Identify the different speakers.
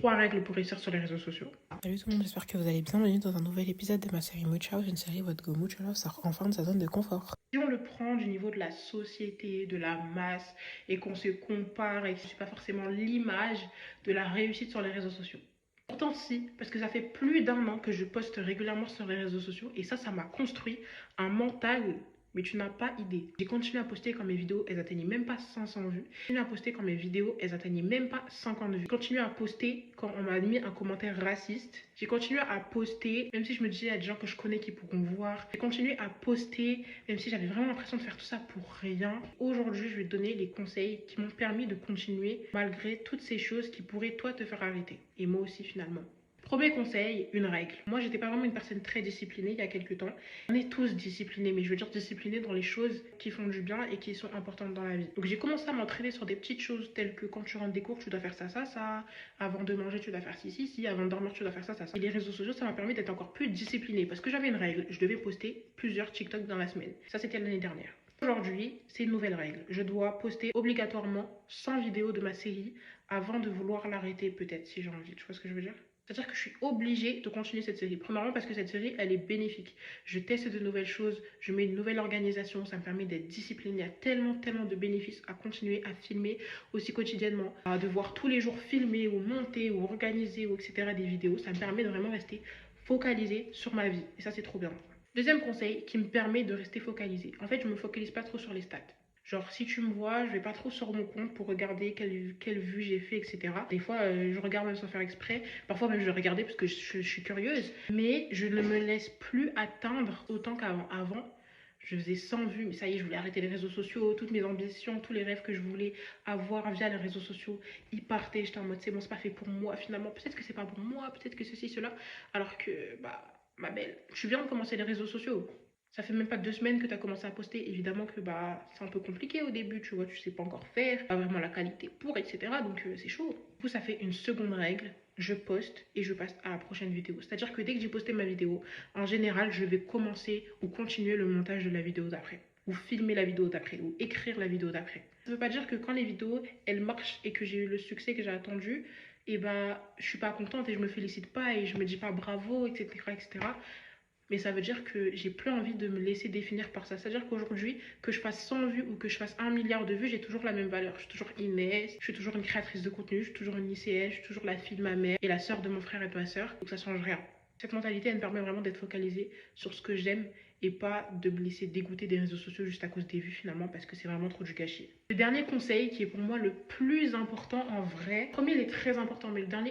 Speaker 1: 3 règles pour réussir sur les réseaux sociaux.
Speaker 2: Salut tout le monde, j'espère que vous allez bien. Bienvenue dans un nouvel épisode de ma série Mood House, une série What Go Mood Love sort enfin de sa zone de confort.
Speaker 1: Si on le prend du niveau de la société, de la masse, et qu'on se compare et que ce n'est pas forcément l'image de la réussite sur les réseaux sociaux. Pourtant si, parce que ça fait plus d'1 an que je poste régulièrement sur les réseaux sociaux et ça m'a construit un mental, mais tu n'as pas idée. J'ai continué à poster quand mes vidéos, elles atteignaient même pas 500 vues. J'ai continué à poster quand mes vidéos, elles atteignaient même pas 50 vues. J'ai continué à poster quand on m'a mis un commentaire raciste. J'ai continué à poster, même si je me disais, il y a des gens que je connais qui pourront voir. J'ai continué à poster, même si j'avais vraiment l'impression de faire tout ça pour rien. Aujourd'hui, je vais te donner les conseils qui m'ont permis de continuer malgré toutes ces choses qui pourraient, toi, te faire arrêter. Et moi aussi, finalement. Premier conseil, une règle. Moi, j'étais pas vraiment une personne très disciplinée il y a quelques temps. On est tous disciplinés, mais je veux dire disciplinés dans les choses qui font du bien et qui sont importantes dans la vie. Donc j'ai commencé à m'entraîner sur des petites choses telles que quand tu rentres des cours, tu dois faire ça. Avant de manger, tu dois faire ci. Avant de dormir, tu dois faire ça. Et les réseaux sociaux, ça m'a permis d'être encore plus disciplinée parce que j'avais une règle. Je devais poster plusieurs TikTok dans la semaine. Ça, c'était l'année dernière. Aujourd'hui, c'est une nouvelle règle. Je dois poster obligatoirement 100 vidéos de ma série avant de vouloir l'arrêter peut-être si j'ai envie. Tu vois ce que je veux dire? C'est-à-dire que je suis obligée de continuer cette série. Premièrement parce que cette série, elle est bénéfique. Je teste de nouvelles choses, je mets une nouvelle organisation, ça me permet d'être disciplinée. Il y a tellement de bénéfices à continuer à filmer aussi quotidiennement. À devoir tous les jours filmer ou monter ou organiser ou etc. des vidéos. Ça me permet de vraiment rester focalisée sur ma vie. Et ça, c'est trop bien. Deuxième conseil qui me permet de rester focalisée. En fait, je me focalise pas trop sur les stats. Genre, si tu me vois, je vais pas trop sur mon compte pour regarder quelle vue j'ai fait, etc. Des fois, je regarde même sans faire exprès. Parfois, même je vais regarder parce que je suis curieuse. Mais je ne me laisse plus atteindre autant qu'avant. Avant, je faisais 100 vues, mais ça y est, je voulais arrêter les réseaux sociaux. Toutes mes ambitions, tous les rêves que je voulais avoir via les réseaux sociaux, ils partaient. J'étais en mode, c'est bon, c'est pas fait pour moi. Finalement, peut-être que c'est pas pour moi, peut-être que ceci, cela. Alors que, ma belle, tu viens de commencer les réseaux sociaux. Ça fait même pas 2 semaines que tu as commencé à poster. Évidemment que c'est un peu compliqué au début, tu vois, tu sais pas encore faire, pas vraiment la qualité pour, etc. Donc c'est chaud. Du coup, ça fait une seconde règle. Je poste et je passe à la prochaine vidéo. C'est-à-dire que dès que j'ai posté ma vidéo, en général, je vais commencer ou continuer le montage de la vidéo d'après. Ou filmer la vidéo d'après, ou écrire la vidéo d'après. Ça veut pas dire que quand les vidéos, elles marchent et que j'ai eu le succès que j'ai attendu, et je suis pas contente et je me félicite pas et je me dis pas bravo, etc. Mais ça veut dire que j'ai plus envie de me laisser définir par ça. C'est-à-dire qu'aujourd'hui, que je fasse 100 vues ou que je fasse 1 milliard de vues, j'ai toujours la même valeur. Je suis toujours Inès, je suis toujours une créatrice de contenu, je suis toujours une lycéenne, je suis toujours la fille de ma mère et la sœur de mon frère et de ma sœur. Donc ça change rien. Cette mentalité, elle me permet vraiment d'être focalisée sur ce que j'aime et pas de me laisser dégoûter des réseaux sociaux juste à cause des vues finalement parce que c'est vraiment trop du gâchis. Le dernier conseil qui est pour moi le plus important en vrai, le premier il est très important mais le dernier